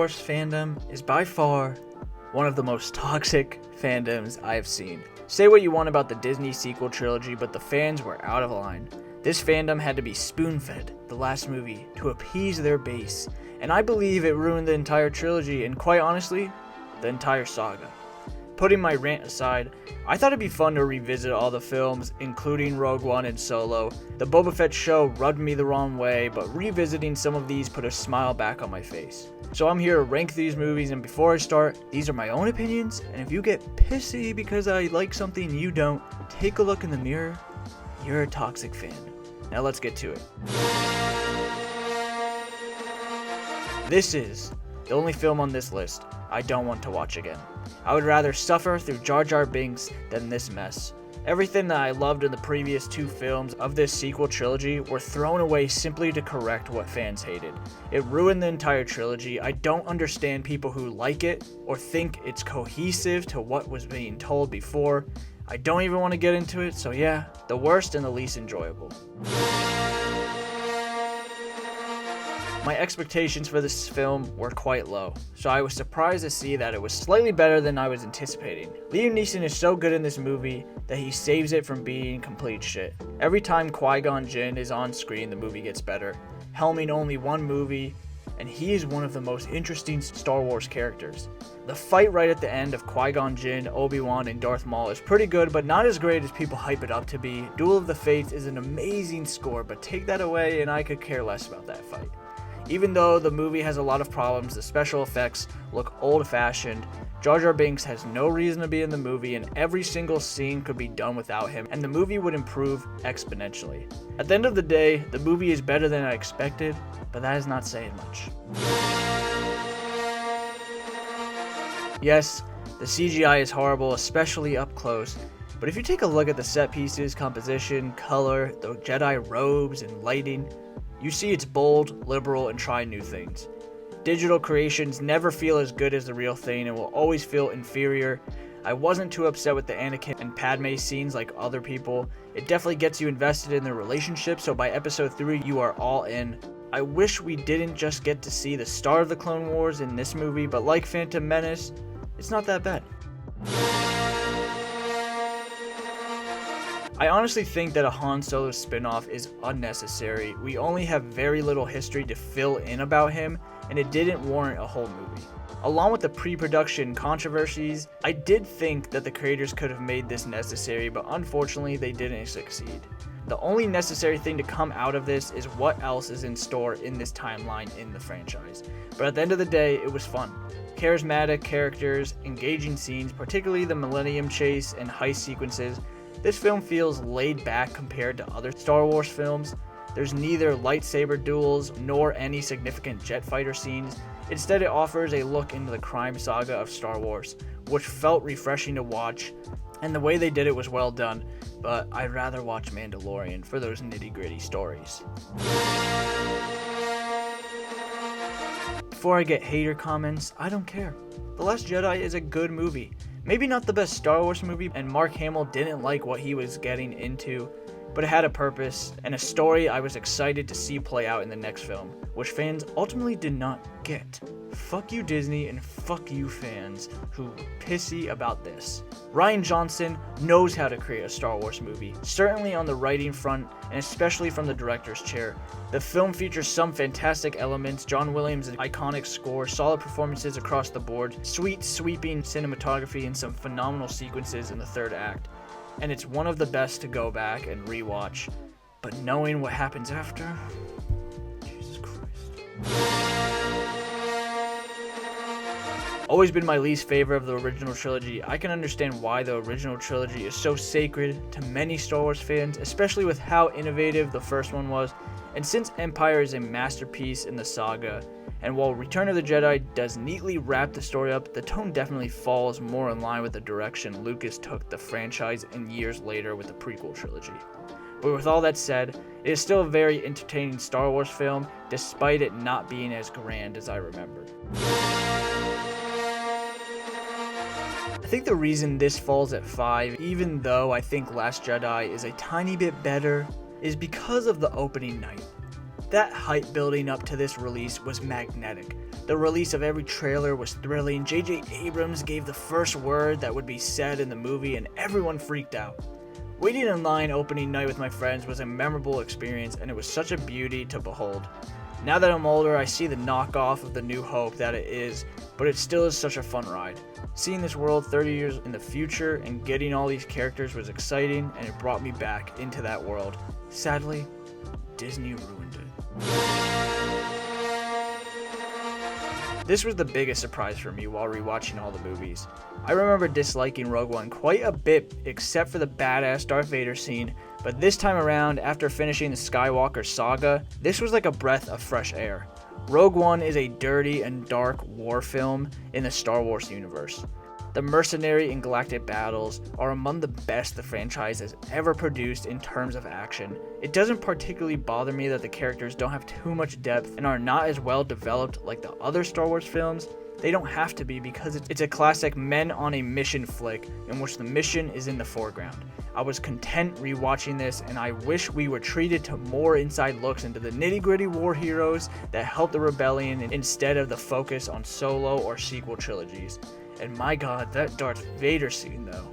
Wars fandom is by far one of the most toxic fandoms I have seen. Say what you want about the Disney sequel trilogy, but the fans were out of line. This fandom had to be spoon-fed the last movie to appease their base, and I believe it ruined the entire trilogy and, quite honestly, the entire saga. Putting my rant aside, I thought it'd be fun to revisit all the films, including Rogue One and Solo. The Boba Fett show rubbed me the wrong way, but revisiting some of these put a smile back on my face. So I'm here to rank these movies, and before I start, these are my own opinions, and if you get pissy because I like something you don't, take a look in the mirror. You're a toxic fan. Now let's get to it. This is the only film on this list I don't want to watch again. I would rather suffer through Jar Jar Binks than this mess. Everything that I loved in the previous two films of this sequel trilogy were thrown away simply to correct what fans hated. It ruined the entire trilogy. I don't understand people who like it or think it's cohesive to what was being told before. I don't even want to get into it, so yeah, the worst and the least enjoyable. My expectations for this film were quite low, so I was surprised to see that it was slightly better than I was anticipating. Liam Neeson is so good in this movie that he saves it from being complete shit. Every time Qui-Gon Jinn is on screen, the movie gets better, helming only one movie, and he is one of the most interesting Star Wars characters. The fight right at the end of Qui-Gon Jinn, Obi-Wan, and Darth Maul is pretty good, but not as great as people hype it up to be. Duel of the Fates is an amazing score, but take that away and I could care less about that fight. Even though the movie has a lot of problems, the special effects look old-fashioned, Jar Jar Binks has no reason to be in the movie, and every single scene could be done without him, and the movie would improve exponentially. At the end of the day, the movie is better than I expected, but that is not saying much. Yes, the CGI is horrible, especially up close, but if you take a look at the set pieces, composition, color, the Jedi robes, and lighting, you see it's bold, liberal, and try new things. Digital creations never feel as good as the real thing and will always feel inferior. I wasn't too upset with the Anakin and Padme scenes like other people. It definitely gets you invested in their relationship, so by episode 3 you are all in. I wish we didn't just get to see the start of the Clone Wars in this movie, but like Phantom Menace, it's not that bad. I honestly think that a Han Solo spin-off is unnecessary. We only have very little history to fill in about him, and it didn't warrant a whole movie. Along with the pre-production controversies, I did think that the creators could have made this necessary, but unfortunately they didn't succeed. The only necessary thing to come out of this is what else is in store in this timeline in the franchise. But at the end of the day, it was fun. Charismatic characters, engaging scenes, particularly the Millennium Chase and heist sequences. This film feels laid back compared to other Star Wars films. There's neither lightsaber duels nor any significant jet fighter scenes. Instead, it offers a look into the crime saga of Star Wars, which felt refreshing to watch, and the way they did it was well done, but I'd rather watch Mandalorian for those nitty-gritty stories. Before I get hater comments, I don't care. The Last Jedi is a good movie. Maybe not the best Star Wars movie, and Mark Hamill didn't like what he was getting into, but it had a purpose and a story I was excited to see play out in the next film, which fans ultimately did not get. Fuck you Disney and fuck you fans who were pissy about this. Rian Johnson knows how to create a Star Wars movie, certainly on the writing front and especially from the director's chair. The film features some fantastic elements, John Williams' iconic score, solid performances across the board, sweet sweeping cinematography, and some phenomenal sequences in the third act. And it's one of the best to go back and rewatch. But knowing what happens after, Jesus Christ. Always been my least favorite of the original trilogy. I can understand why the original trilogy is so sacred to many Star Wars fans, especially with how innovative the first one was. And since Empire is a masterpiece in the saga, and while Return of the Jedi does neatly wrap the story up, the tone definitely falls more in line with the direction Lucas took the franchise in years later with the prequel trilogy. But with all that said, it is still a very entertaining Star Wars film, despite it not being as grand as I remembered. I think the reason this falls at 5, even though I think Last Jedi is a tiny bit better, is because of the opening night. That hype building up to this release was magnetic. The release of every trailer was thrilling. J.J. Abrams gave the first word that would be said in the movie and everyone freaked out. Waiting in line opening night with my friends was a memorable experience and it was such a beauty to behold. Now that I'm older, I see the knockoff of the New Hope that it is, but it still is such a fun ride. Seeing this world 30 years in the future and getting all these characters was exciting and it brought me back into that world. Sadly, Disney ruined it. This was the biggest surprise for me while rewatching all the movies. I remember disliking Rogue One quite a bit except for the badass Darth Vader scene, but this time around, after finishing the Skywalker saga, this was like a breath of fresh air. Rogue One is a dirty and dark war film in the Star Wars universe. The mercenary and galactic battles are among the best the franchise has ever produced in terms of action. It doesn't particularly bother me that the characters don't have too much depth and are not as well developed like the other Star Wars films. They don't have to be because it's a classic men on a mission flick in which the mission is in the foreground. I was content rewatching this and I wish we were treated to more inside looks into the nitty-gritty war heroes that helped the rebellion instead of the focus on solo or sequel trilogies. And my god, that Darth Vader scene though.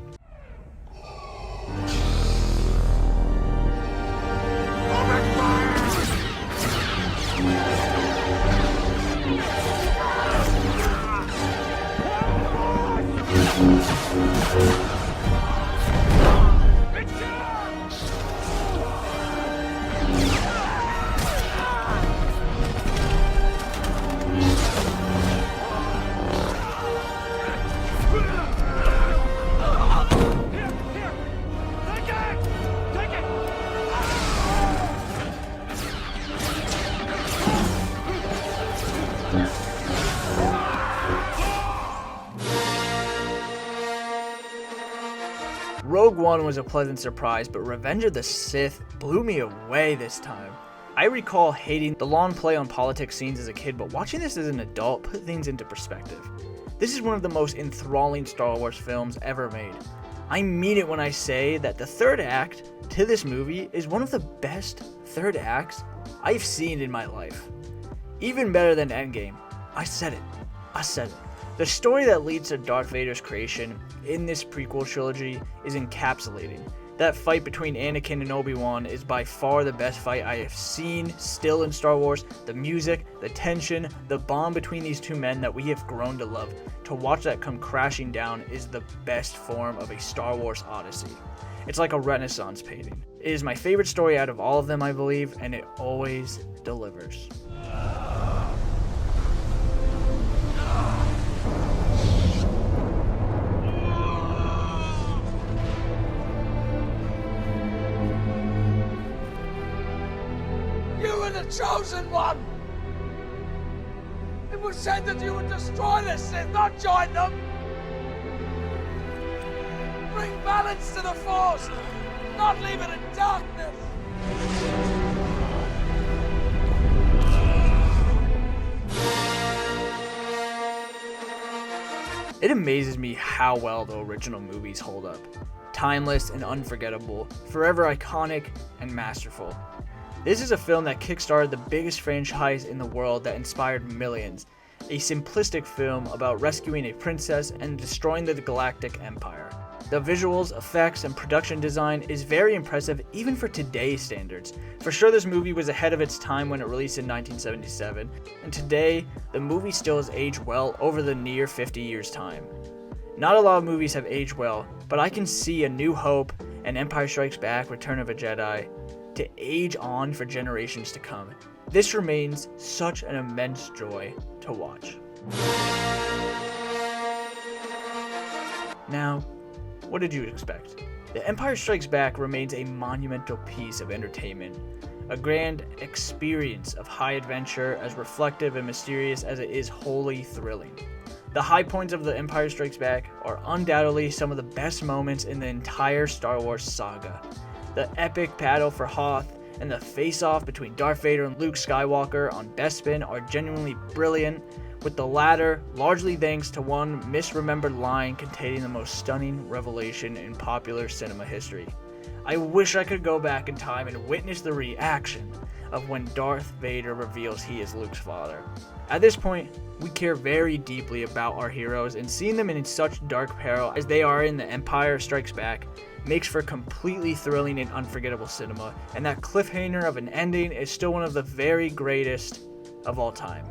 Rogue One was a pleasant surprise, but Revenge of the Sith blew me away this time. I recall hating the long play on politics scenes as a kid, but watching this as an adult put things into perspective. This is one of the most enthralling Star Wars films ever made. I mean it when I say that the third act to this movie is one of the best third acts I've seen in my life. Even better than Endgame. I said it. The story that leads to Darth Vader's creation in this prequel trilogy is encapsulating. That fight between Anakin and Obi-Wan is by far the best fight I have seen still in Star Wars. The music, the tension, the bond between these two men that we have grown to love. To watch that come crashing down is the best form of a Star Wars Odyssey. It's like a Renaissance painting. It is my favorite story out of all of them, I believe, and it always delivers. The chosen one! It was said that you would destroy the Sith, not join them! Bring balance to the Force, not leave it in darkness! It amazes me how well the original movies hold up. Timeless and unforgettable, forever iconic and masterful. This is a film that kickstarted the biggest franchise in the world that inspired millions. A simplistic film about rescuing a princess and destroying the Galactic Empire. The visuals, effects, and production design is very impressive even for today's standards. For sure this movie was ahead of its time when it released in 1977, and today, the movie still has aged well over the near 50 years' time. Not a lot of movies have aged well, but I can see A New Hope and Empire Strikes Back, Return of a Jedi, to age on for generations to come. This remains such an immense joy to watch. Now, what did you expect? The Empire Strikes Back remains a monumental piece of entertainment, a grand experience of high adventure, as reflective and mysterious as it is wholly thrilling. The high points of The Empire Strikes Back are undoubtedly some of the best moments in the entire Star Wars saga. The epic battle for Hoth and the face-off between Darth Vader and Luke Skywalker on Bespin are genuinely brilliant, with the latter largely thanks to one misremembered line containing the most stunning revelation in popular cinema history. I wish I could go back in time and witness the reaction of when Darth Vader reveals he is Luke's father. At this point, we care very deeply about our heroes, and seeing them in such dark peril as they are in The Empire Strikes Back makes for completely thrilling and unforgettable cinema, and that cliffhanger of an ending is still one of the very greatest of all time.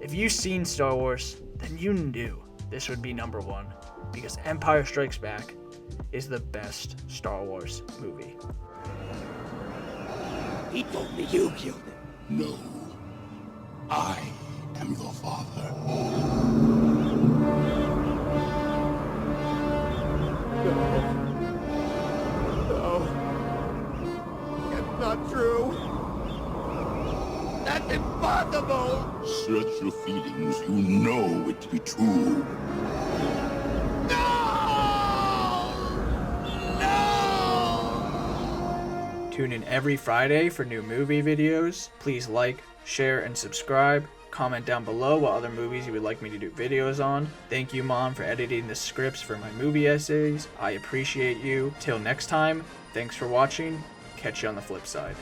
If you've seen Star Wars, then you knew this would be number one, because Empire Strikes Back is the best Star Wars movie. He told me you killed him. No. I am your father. No. It's not true. That's impossible! Search your feelings. You know it to be true. Tune in every Friday for new movie videos. Please like, share, and subscribe. Comment down below what other movies you would like me to do videos on. Thank you, Mom, for editing the scripts for my movie essays. I appreciate you. Till next time, thanks for watching. Catch you on the flip side.